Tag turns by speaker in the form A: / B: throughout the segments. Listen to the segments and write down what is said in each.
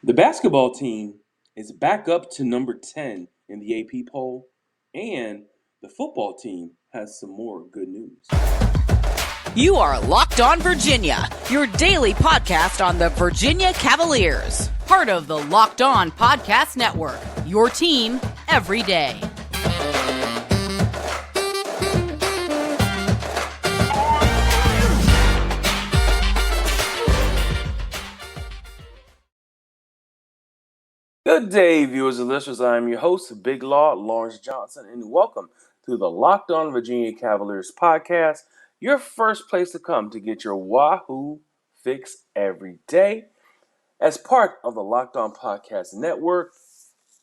A: The basketball team is back up to number 10 in the AP poll, and the football team has some more good news.
B: You are Locked On Virginia, your daily podcast on the Virginia Cavaliers. Part of the Locked On Podcast Network, your team every day.
A: Good day, viewers and listeners. I'm your host, Big Law Lawrence Johnson, and welcome to the Locked On Virginia Cavaliers podcast, your first place to come to get your Wahoo fix every day. As part of the Locked On Podcast Network,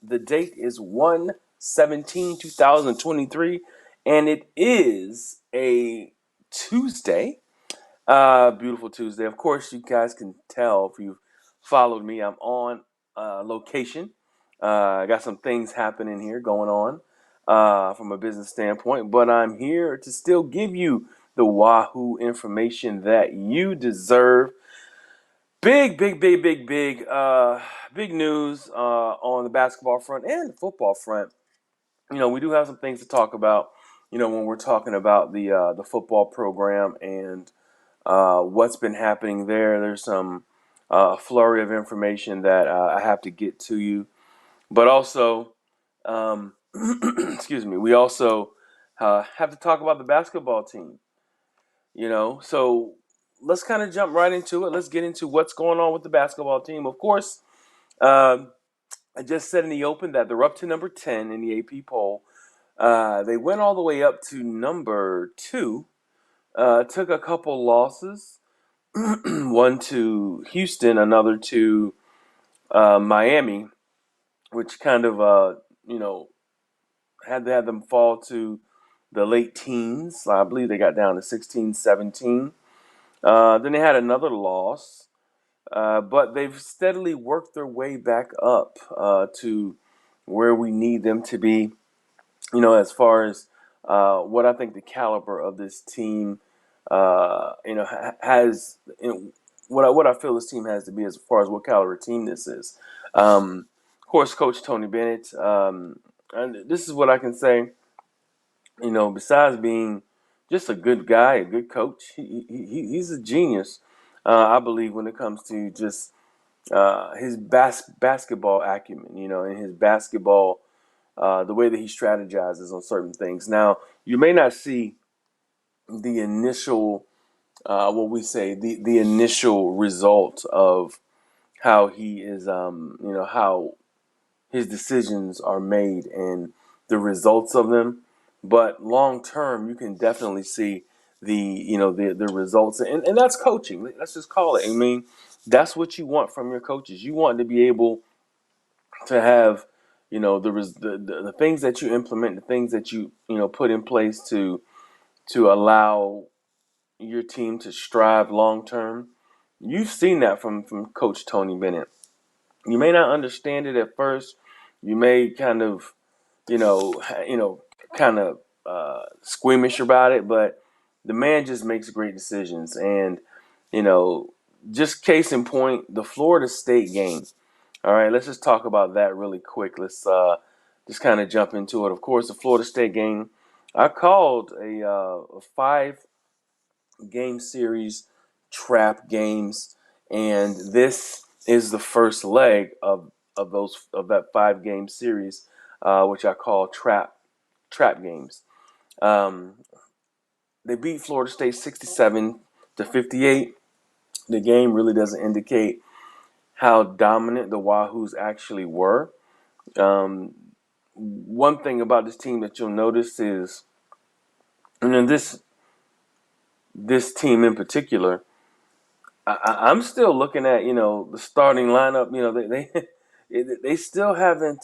A: the date is 1/17/2023, and it is a Tuesday. Beautiful Tuesday. Of course, you guys can tell if you've followed me. I'm on location. I got some things happening here going on from a business standpoint, but I'm here to still give you the Wahoo information that you deserve. Big news on the basketball front and the football front. You know, we do have some things to talk about. You know, when we're talking about the football program and what's been happening there. There's some flurry of information that I have to get to you. But also, excuse me, we also have to talk about the basketball team. You know, so let's kind of jump right into it. Let's get into what's going on with the basketball team. Of course, I just said in the open that they're up to number 10 in the AP poll. They went all the way up to number 2. Took a couple losses. One to Houston, another to Miami, which kind of, had to have them fall to the late teens. I believe they got down to 16, 17. Then they had another loss, but they've steadily worked their way back up to where we need them to be, as far as what I think the caliber of this team has what I feel this team has to be as far as what caliber team this is. Of course, Coach Tony Bennett. And this is what I can say. Besides being just a good guy, a good coach, he's a genius. I believe when it comes to just his basketball acumen, and his basketball, the way that he strategizes on certain things. Now, you may not see the initial, the initial result of how he is, how his decisions are made and the results of them. But long term, you can definitely see the results, and that's coaching. Let's just call it. I mean, that's what you want from your coaches. You want to be able to have, the things that you implement, the things that you put in place to allow your team to strive long term. You've seen that from Coach Tony Bennett. You may not understand it at first. You may kind of, squeamish about it, but the man just makes great decisions. And, just case in point, the Florida State game. All right, let's just talk about that really quick. Let's just kind of jump into it. Of course, the Florida State game, I called a 5-game series trap games, and this is the first leg of that 5-game series, which I call trap games. They beat Florida State 67-58. The game really doesn't indicate how dominant the Wahoos actually were. One thing about this team that you'll notice is, and this team in particular, I'm still looking at the starting lineup. They still haven't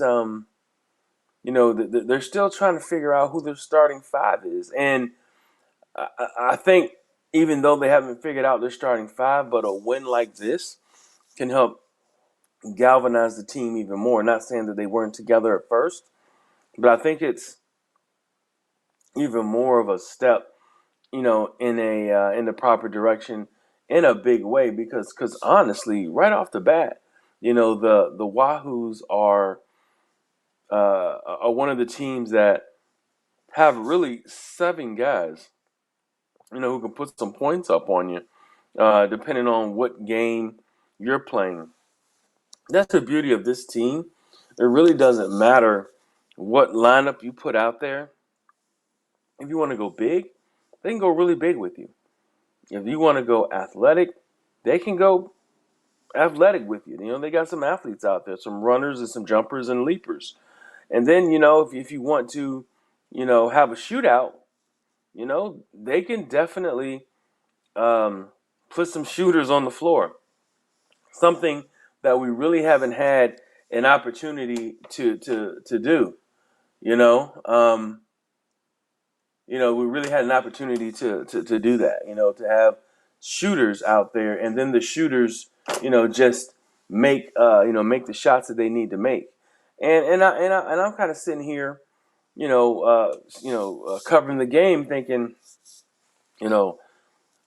A: they're still trying to figure out who their starting 5 is, and I think even though they haven't figured out their starting 5, but a win like this can help galvanize the team even more. Not saying that they weren't together at first, but I think it's even more of a step, in the proper direction in a big way because honestly, right off the bat, the Wahoos are one of the teams that have really 7 guys, who can put some points up on you, depending on what game you're playing. That's the beauty of this team. It really doesn't matter what lineup you put out there. If you want to go big, they can go really big with you. If you want to go athletic, they can go athletic with you. They got some athletes out there, some runners and some jumpers and leapers. And then, if you want to, have a shootout, they can definitely put some shooters on the floor. Something that we really haven't had an opportunity to do. You know, um, we really had an opportunity to do that. To have shooters out there, and then the shooters, just make the shots that they need to make. And I'm kind of sitting here, covering the game, thinking, you know,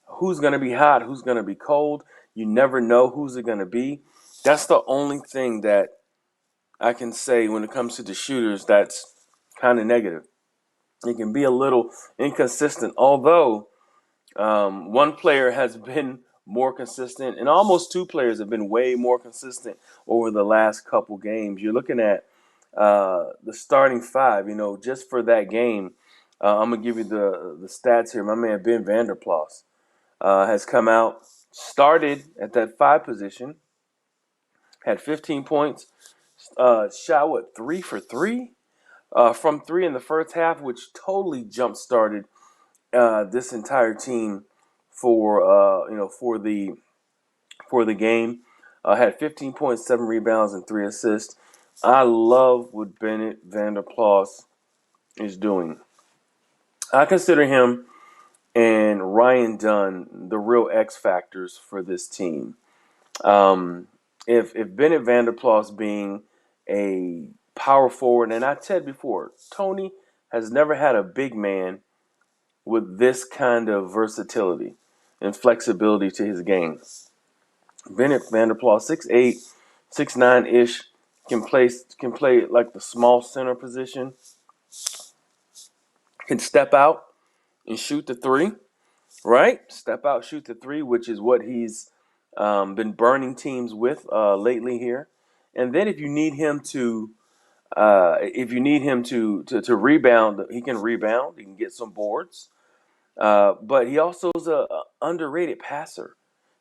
A: who's going to be hot, who's going to be cold. You never know who's it going to be. That's the only thing that I can say when it comes to the shooters that's kind of negative. It can be a little inconsistent, although one player has been more consistent, and almost 2 players have been way more consistent over the last couple games. You're looking at the starting 5, just for that game. I'm going to give you the stats here. My man Ben Vanderplas has come out, started at that 5 position, had 15 points, shot 3 for 3 from 3 in the first half, which totally jump started this entire team for the game. Had 15 points, 7 rebounds, and 3 assists. I love what Bennett Vanderplas is doing. I consider him and Ryan Dunn the real X factors for this team. Um, if Bennett Vanderplas being a power forward, and I said before, Tony has never had a big man with this kind of versatility and flexibility to his game. Bennett Vanderplas, 6'8", 6'9" ish, can play like the small center position, can step out and shoot the 3, right? Step out, shoot the 3, which is what he's been burning teams with lately here. And then if you need him to rebound, he can rebound. He can get some boards. But he also is a underrated passer.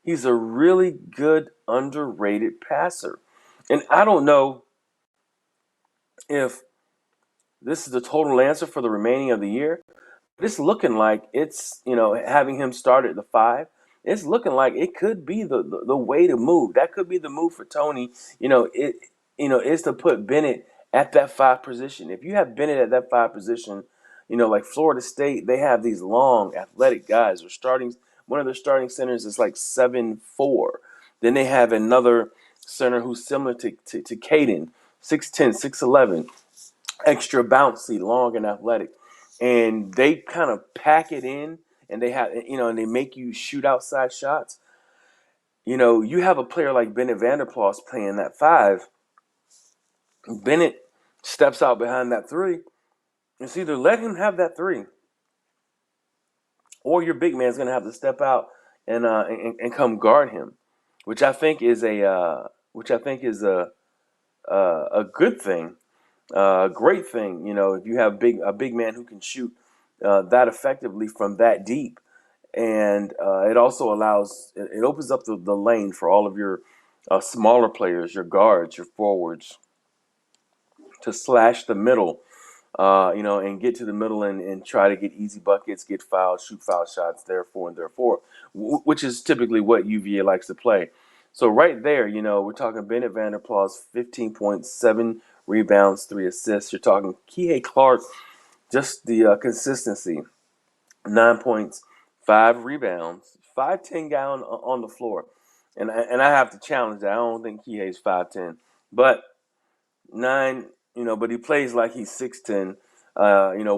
A: He's a really good underrated passer. And I don't know if this is the total answer for the remaining of the year. It's looking like it's, having him start at the 5. It's looking like it could be the way to move. That could be the move for Tony. Is to put Bennett at that 5 position. If you have Bennett at that 5 position, like Florida State, they have these long athletic guys. One of their starting centers is like 7'4". Then they have another center who's similar to Caden, 6'10", 6'11", extra bouncy, long and athletic. And they kind of pack it in, and and they make you shoot outside shots. You have a player like Bennett Vanderplas playing that 5. Bennett steps out behind that 3. It's either let him have that 3, or your big man's going to have to step out and come guard him, which I think is a good thing, a great thing. If you have a big man who can shoot that effectively from that deep, and it also it opens up the lane for all of your smaller players, your guards, your forwards, to slash the middle, and get to the middle and try to get easy buckets, get fouled, shoot foul shots, therefore, which is typically what UVA likes to play. So right there, we're talking Bennett Vanderplas, 15 points, 7 rebounds, 3 assists. You're talking Kihei Clark, just the consistency, 9 points, 5 rebounds, 5'10" guy on the floor. And I have to challenge that. I don't think Kihei's 5'10", but 9, but he plays like he's 6'10",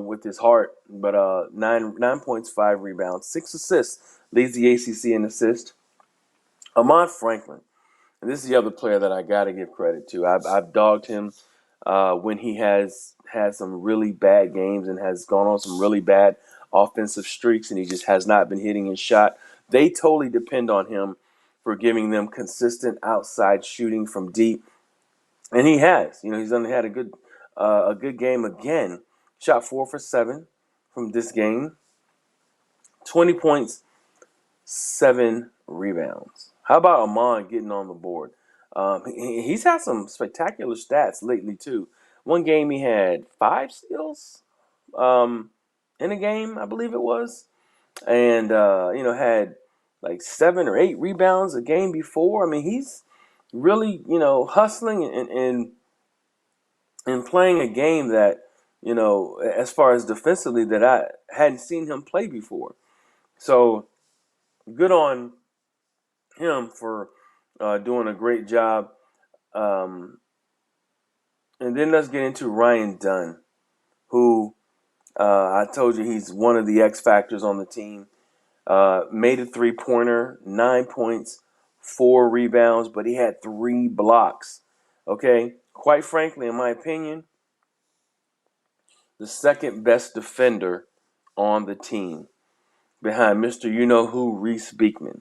A: with his heart. But 9 points, 5 rebounds, 6 assists, leads the ACC in assists. Ahmad Franklin, And this is the other player that I got to give credit to. I've dogged him when he has had some really bad games and has gone on some really bad offensive streaks, and he just has not been hitting his shot. They totally depend on him for giving them consistent outside shooting from deep, and he has. He's only had a good game again. Shot 4 for 7 from this game, 20 points, 7 rebounds. How about Amon getting on the board? He's had some spectacular stats lately too. One game he had 5 steals in a game, I believe it was, and had like 7 or 8 rebounds a game before. I mean, he's really hustling and playing a game that as far as defensively that I hadn't seen him play before. So good on him for doing a great job. And then let's get into Ryan Dunn, who I told you he's one of the X factors on the team. Made a 3-pointer, 9 points, 4 rebounds, but he had 3 blocks. Okay, quite frankly, in my opinion, the second best defender on the team, behind Mr. You-Know-Who, Reese Beekman.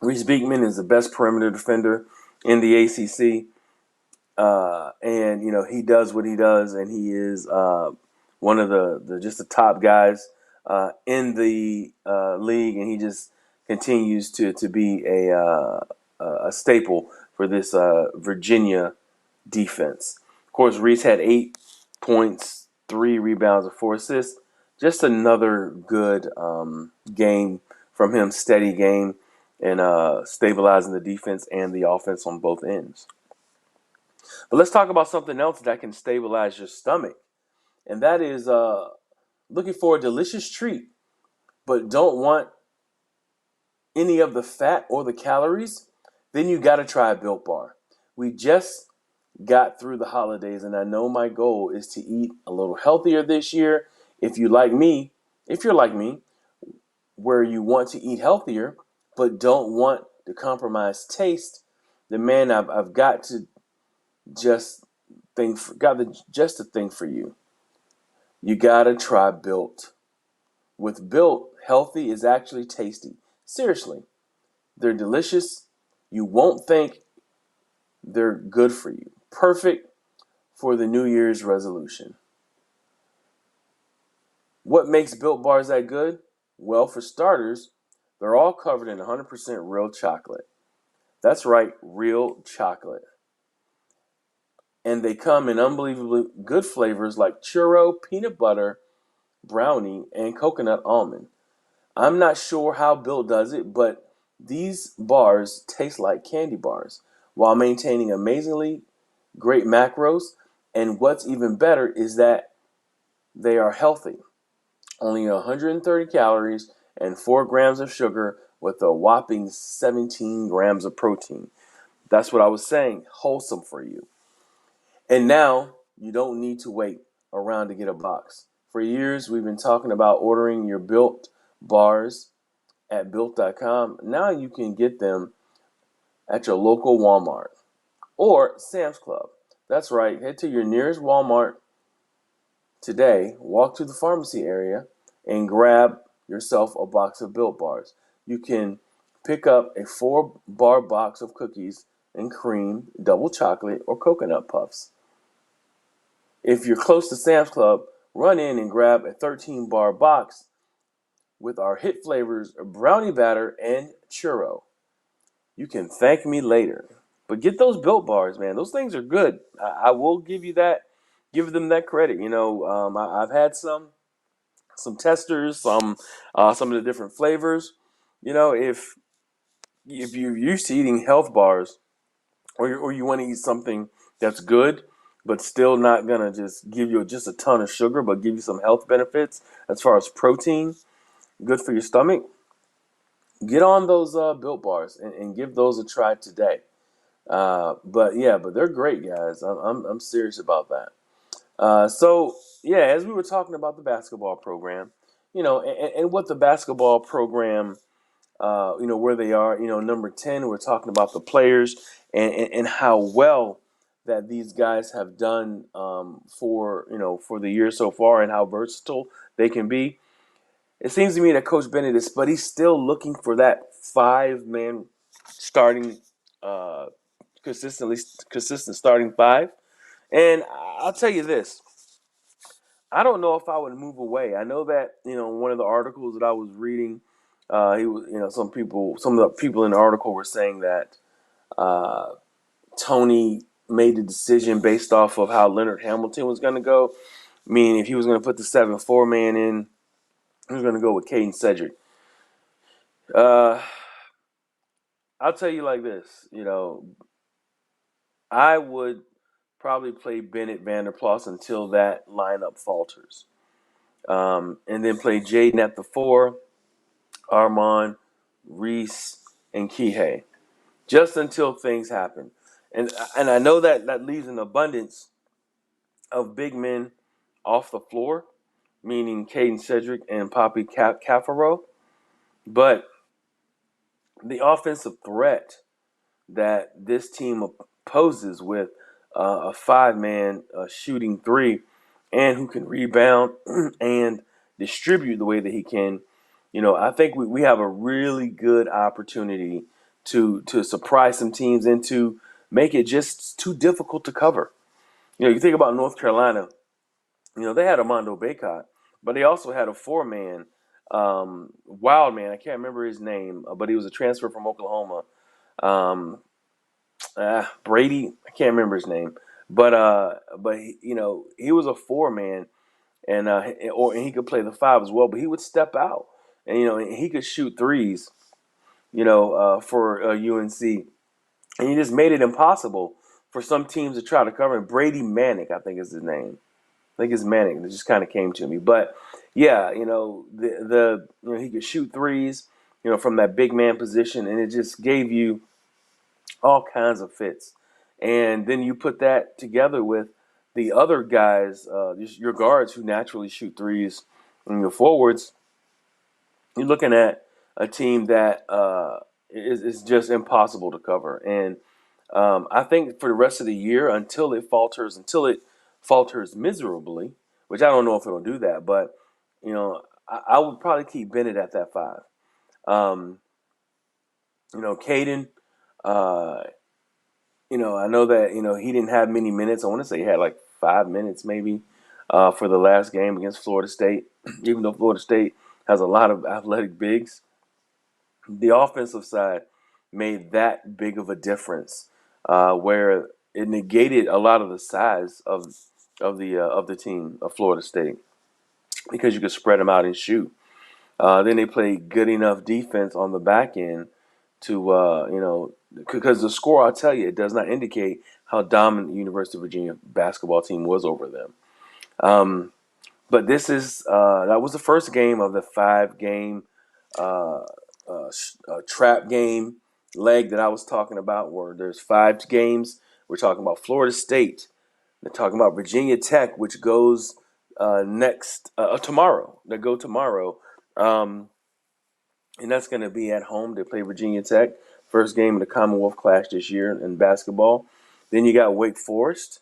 A: Reese Beekman is the best perimeter defender in the ACC. And he does what he does, and he is one of the top guys in the league, and he just continues to be a staple for this Virginia defense. Of course, Reese had 8 points, 3 rebounds, and 4 assists. Just another good game from him, steady game, and stabilizing the defense and the offense on both ends. But let's talk about something else that can stabilize your stomach, and that is looking for a delicious treat, but don't want any of the fat or the calories. Then you got to try a Built Bar. We just got through the holidays, and I know my goal is to eat a little healthier this year. If you're like me, where you want to eat healthier but don't want to compromise taste, then man, I've got to just a thing for you. You gotta try Built. With Built, healthy is actually tasty. Seriously, they're delicious. You won't think they're good for you. Perfect for the New Year's resolution. What makes Built Bars that good? Well, for starters, they're all covered in 100% real chocolate. That's right, real chocolate. And they come in unbelievably good flavors like churro, peanut butter, brownie, and coconut almond. I'm not sure how Built does it, but these bars taste like candy bars while maintaining amazingly great macros. And what's even better is that they are healthy. Only 130 calories and 4 grams of sugar with a whopping 17 grams of protein. That's what I was saying, wholesome for you. And now you don't need to wait around to get a box. For years, we've been talking about ordering your Built bars at Built.com. Now you can get them at your local Walmart or Sam's Club. That's right. Head to your nearest Walmart today, walk to the pharmacy area, and grab yourself a box of Built bars. You can pick up a 4-bar box of cookies and cream, double chocolate, or coconut puffs. If you're close to Sam's Club, run in and grab a 13-bar box with our hit flavors of brownie batter and churro. You can thank me later. But get those Built bars, man. Those things are good. I will give you that, give them that credit. I've had some testers, some of the different flavors. If you're used to eating health bars, or you want to eat something that's good, but still not gonna just give you just a ton of sugar, but give you some health benefits as far as protein, good for your stomach. Get on those Built bars and give those a try today. But they're great, guys. I'm serious about that. As we were talking about the basketball program, and what the basketball program where they are. Number 10, we're talking about the players and how well that these guys have done for the year so far and how versatile they can be. It seems to me that Coach Bennett but he's still looking for that 5-man starting, uh, consistent starting 5. And I'll tell you this. I don't know if I would move away. I know that one of the articles that I was reading, he was some of the people in the article were saying that uh, Tony made the decision based off of how Leonard Hamilton was going to go. Meaning, if he was going to put the 7-4 man in, he was going to go with Caden Cedric. Uh, I'll tell you like this. I would probably play Bennett Vanderplas until that lineup falters. And then play Jaden at the 4, Armand, Reese, and Kihei, just until things happen. And I know that leaves an abundance of big men off the floor, meaning Caden Cedric and Poppy Cafaro. But the offensive threat that this team poses with a 5-man shooting 3 and who can rebound and distribute the way that he can, I think we have a really good opportunity to surprise some teams and to make it just too difficult to cover. You think about North Carolina, they had Armando Bacot, but they also had a 4-man, wild man. I can't remember his name, but he was a transfer from Oklahoma. Um, Brady, I can't remember his name, but he was a 4-man, and he could play the 5 as well. But he would step out, and he could shoot threes, for UNC, and he just made it impossible for some teams to try to cover him. Brady Manick, I think is his name. I think it's Manick. It just kind of came to me, but yeah, he could shoot threes, from that big man position, and it just gave you all kinds of fits. And then you put that together with the other guys, your guards who naturally shoot threes, and your forwards. You're looking at a team that is just impossible to cover. And I think for the rest of the year, until it falters miserably, which I don't know if it'll do that, but I would probably keep Bennett at that 5. Caden. I know that he didn't have many minutes. I want to say he had like 5 minutes maybe for the last game against Florida State. Even though Florida State has a lot of athletic bigs, the offensive side made that big of a difference, where it negated a lot of the size of the team of Florida State because you could spread them out and shoot. Then they played good enough defense on the back end to, because the score, I'll tell you, it does not indicate how dominant the University of Virginia basketball team was over them. But that was the first game of the 5-game trap game leg that I was talking about, where there's 5 games. We're talking about Florida State. They're talking about Virginia Tech, which goes tomorrow. They go tomorrow. And that's going to be at home. They play Virginia Tech. First game of the Commonwealth Clash this year in basketball. Then you got Wake Forest,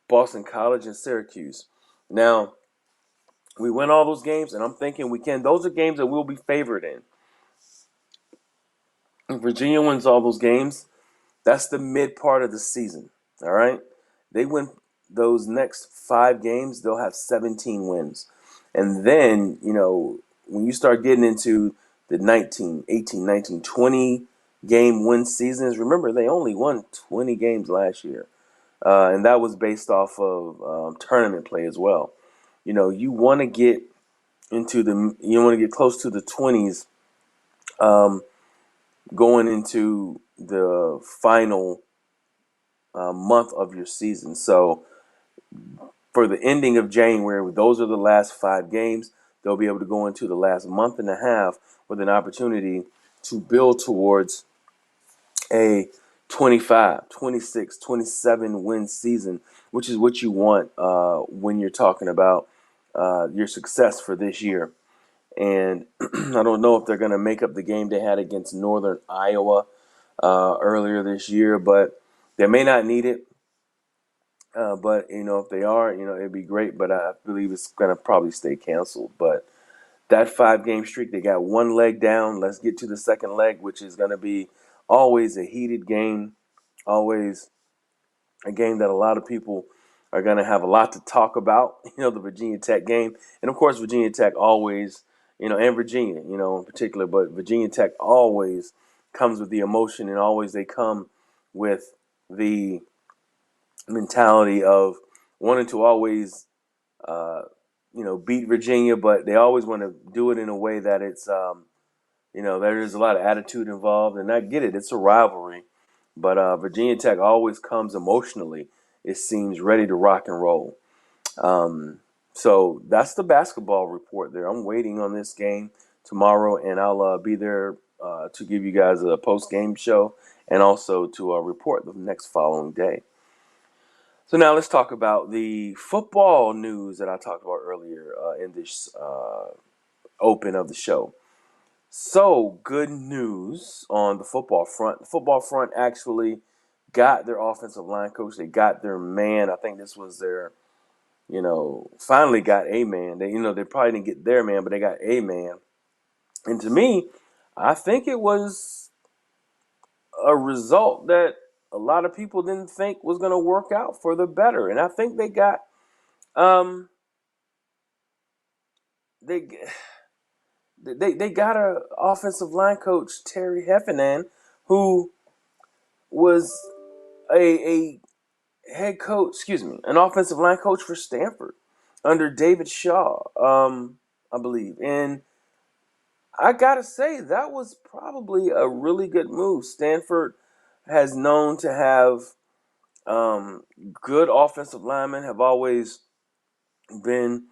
A: Boston College, and Syracuse. Now, we win all those games, and I'm thinking those are games that we'll be favored in. If Virginia wins all those games, that's the mid part of the season, all right? They win those next 5 games, they'll have 17 wins. And then, when you start getting into the 19, 18, 19, 20 game win seasons, remember they only won 20 games last year. And that was based off of tournament play as well. You want to get close to the 20s going into the final month of your season. So for the ending of January, those are the last 5 games. They'll be able to go into the last month and a half with an opportunity to build towards a 25, 26, 27 win season, which is what you want when you're talking about your success for this year. and I don't know if they're going to make up the game they had against Northern Iowa earlier this year, but they may not need it. But if they are, it'd be great. But I believe it's going to probably stay canceled. But that 5-game streak, they got one leg down. Let's get to the second leg, which is going to be always a heated game, always a game that a lot of people are going to have a lot to talk about. The Virginia Tech game, and of course, Virginia Tech always, and Virginia, in particular, but Virginia Tech always comes with the emotion, and always they come with the mentality of wanting to always, beat Virginia, but they always want to do it in a way that it's, there's a lot of attitude involved, and I get it. It's a rivalry, but Virginia Tech always comes emotionally, it seems, ready to rock and roll. So that's the basketball report there. I'm waiting on this game tomorrow, and I'll be there to give you guys a post-game show and also to report the next following day. So now let's talk about the football news that I talked about earlier in this open of the show. So good news on the football front. The football front actually got their offensive line coach. They got their man. I think this was their, finally got a man. They probably didn't get their man, but they got a man. And to me, I think it was a result that a lot of people didn't think was going to work out for the better. And I think they got they got a offensive line coach, Terry Heffernan, who was a head coach, an offensive line coach for Stanford under David Shaw, I believe. And I got to say, that was probably a really good move. Stanford has known to have good offensive linemen, have always been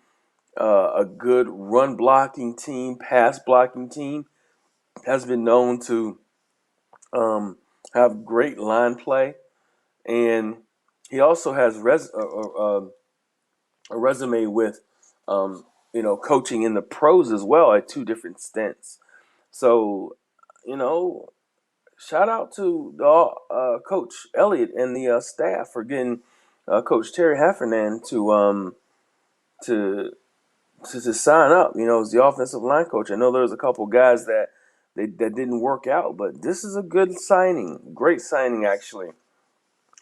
A: a good run blocking team, pass blocking team, has been known to have great line play. And he also has a resume with, coaching in the pros as well at 2 different stints. So, shout out to Coach Elliott and the staff for getting Coach Terry Heffernan to sign up. As the offensive line coach. I know there was a couple guys that didn't work out, but this is a good signing, great signing actually,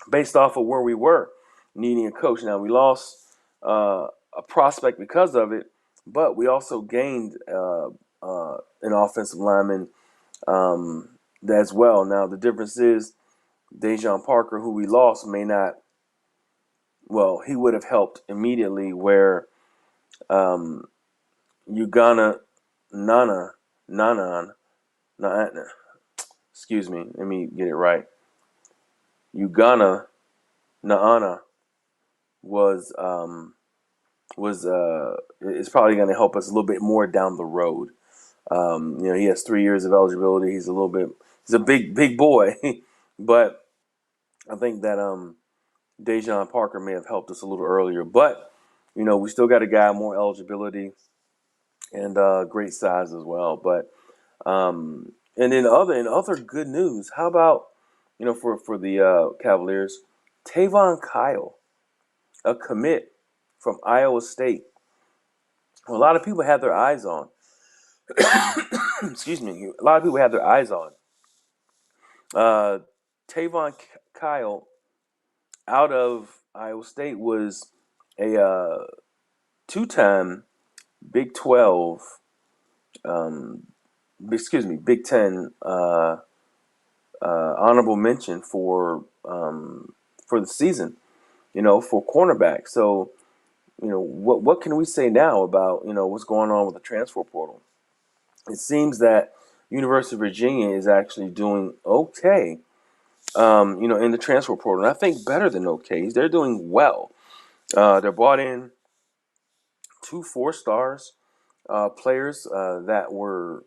A: based off of where we were needing a coach. Now we lost a prospect because of it, but we also gained an offensive lineman as well. Now the difference is Dejon Parker, who we lost, may not. Well, he would have helped immediately. Where Ugana Nanan, excuse me, let me get it right. Ugana Naana was is probably going to help us a little bit more down the road. He has 3 years of eligibility. He's a big boy, but I think that Dejon Parker may have helped us a little earlier. But we still got a guy more eligibility and great size as well. But and in other good news, how about for the Cavaliers, Tavon Kyle, a commit from Iowa State. A lot of people had their eyes on. Excuse me. A lot of people had their eyes on. Tavon Kyle out of Iowa State was a 2-time Big 12, Big 10 honorable mention for the season, for cornerback. So, what can we say now about, what's going on with the transfer portal? It seems that University of Virginia is actually doing okay, in the transfer portal. And I think better than okay. They're doing well. They're brought in 2 4-stars, players that were,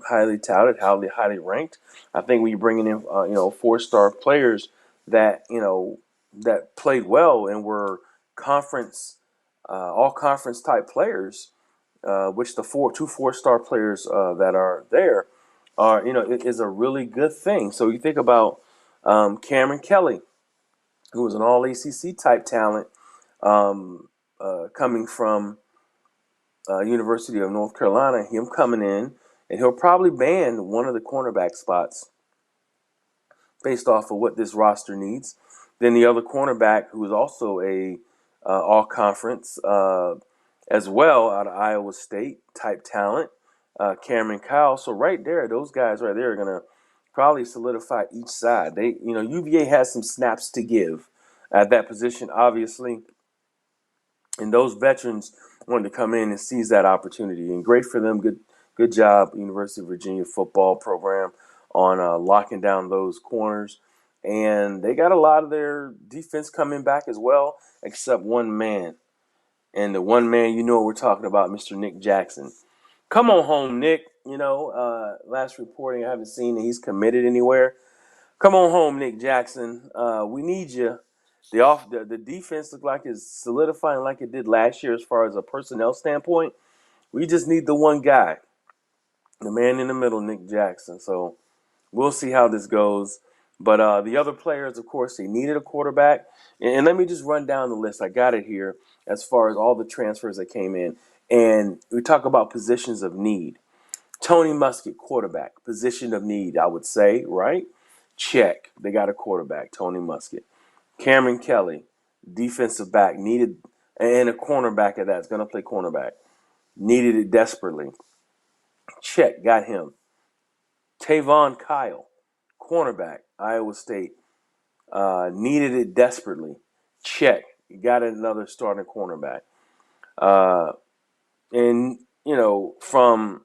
A: highly touted, highly ranked. I think when you're bringing in, 4-star players that, that played well and were all conference type players, which the two 4-star players that are there are, it is a really good thing. So you think about Cameron Kelly, who was an all ACC type talent, coming from University of North Carolina, him coming in, and he'll probably ban one of the cornerback spots based off of what this roster needs. Then the other cornerback, who is also a all conference as well out of Iowa State type talent, Cameron Kyle. So right there, those guys right there are gonna probably solidify each side. UVA has some snaps to give at that position, obviously, and those veterans wanted to come in and seize that opportunity. And great for them. Good job, University of Virginia football program, on locking down those corners. And they got a lot of their defense coming back as well, except one man. And the one man, you know what we're talking about, Mr. Nick Jackson. Come on home, Nick. Last reporting I haven't seen that he's committed anywhere. Come on home, Nick Jackson. We need you. The defense looked like it's solidifying like it did last year as far as a personnel standpoint. We just need the one guy, the man in the middle, Nick Jackson. So we'll see how this goes. But the other players, of course, they needed a quarterback. And let me just run down the list. I got it here as far as all the transfers that came in. And we talk about positions of need. Tony Muskett, quarterback, position of need, I would say, right? Check. They got a quarterback, Tony Muskett. Cameron Kelly, defensive back, needed, and a cornerback at that. It's going to play cornerback. Needed it desperately. Check, got him. Tavon Kyle, cornerback, Iowa State. Needed it desperately. Check, got another starting cornerback. From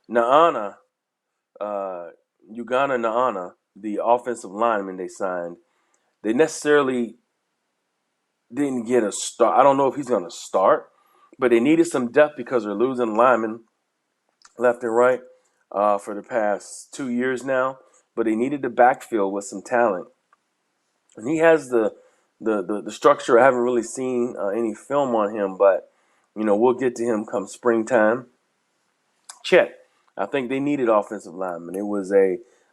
A: Naana, Uganda Naana, the offensive lineman they signed, they necessarily didn't get a start. I don't know if he's going to start, but they needed some depth because they're losing linemen left and right for the past 2 years now. But they needed the backfield with some talent, and he has the structure. I haven't really seen any film on him, but we'll get to him come springtime. Check. I think they needed offensive linemen. It was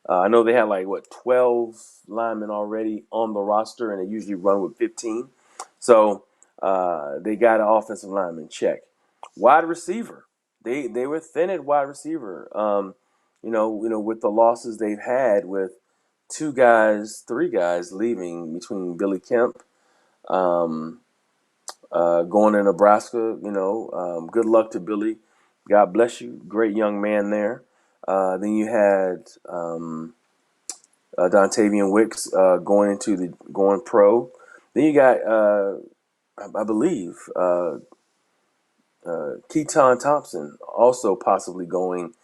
A: I know they had 12 linemen already on the roster, and they usually run with 15. So they got an offensive lineman. Check. Wide receiver. They were thin at wide receiver. With the losses they've had with 3 guys leaving between Billy Kemp, going to Nebraska. Good luck to Billy. God bless you. Great young man there. Then you had Dontavian Wicks going pro. Then you got, I believe, Keaton Thompson also possibly going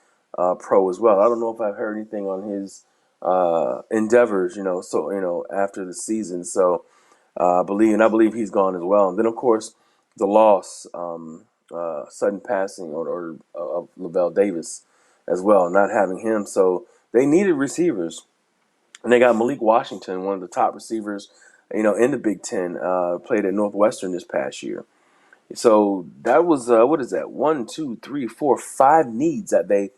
A: pro as well. I don't know if I've heard anything on his endeavors, after the season. So I believe he's gone as well. And then, of course, the loss, sudden passing of Lavelle Davis as well, not having him. So they needed receivers. And they got Malik Washington, one of the top receivers, in the Big Ten, played at Northwestern this past year. So that was what is that? 1, 2, 3, 4, 5 needs that they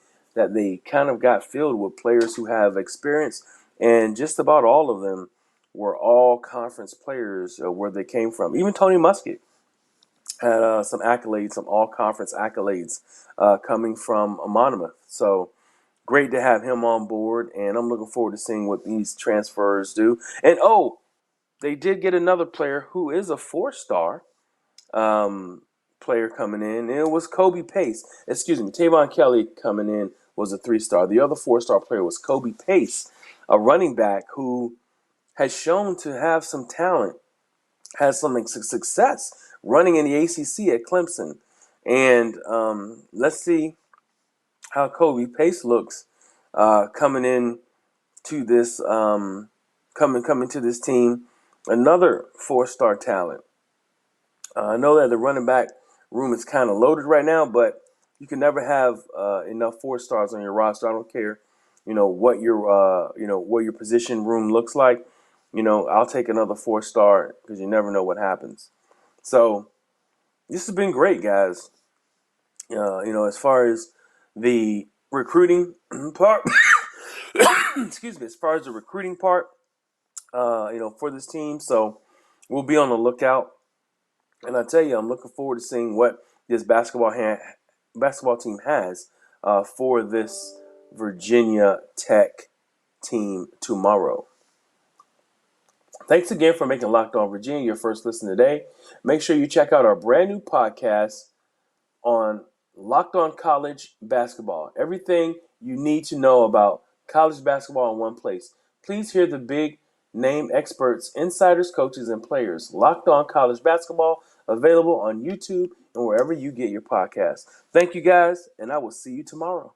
A: kind of got filled with players who have experience, and just about all of them were all conference players where they came from. Even Tony Muskett had some accolades, some all conference accolades coming from Monmouth. So great to have him on board, and I'm looking forward to seeing what these transfers do. And they did get another player who is a 4-star player coming in, and it was Kobe Pace. Excuse me, Tavon Kelly coming in was a 3-star. The other 4-star player was Kobe Pace, a running back who has shown to have some talent, has some success running in the ACC at Clemson. And let's see how Kobe Pace looks coming in to this coming to this team. Another 4-star talent. I know that the running back room is kind of loaded right now, but you can never have enough 4-stars on your roster. I don't care, what your position room looks like. I'll take another 4-star because you never know what happens. So this has been great, guys. As far as the recruiting part, excuse me, as far as the recruiting part, for this team. So we'll be on the lookout. And I tell you, I'm looking forward to seeing what this basketball team has for this Virginia Tech team tomorrow. Thanks again for making Locked On Virginia your first listen today. Make sure you check out our brand new podcast on Locked On College Basketball. Everything you need to know about college basketball in one place. Please hear the big name experts, insiders, coaches, and players. Locked On College Basketball, available on YouTube and wherever you get your podcasts. Thank you guys, and I will see you tomorrow.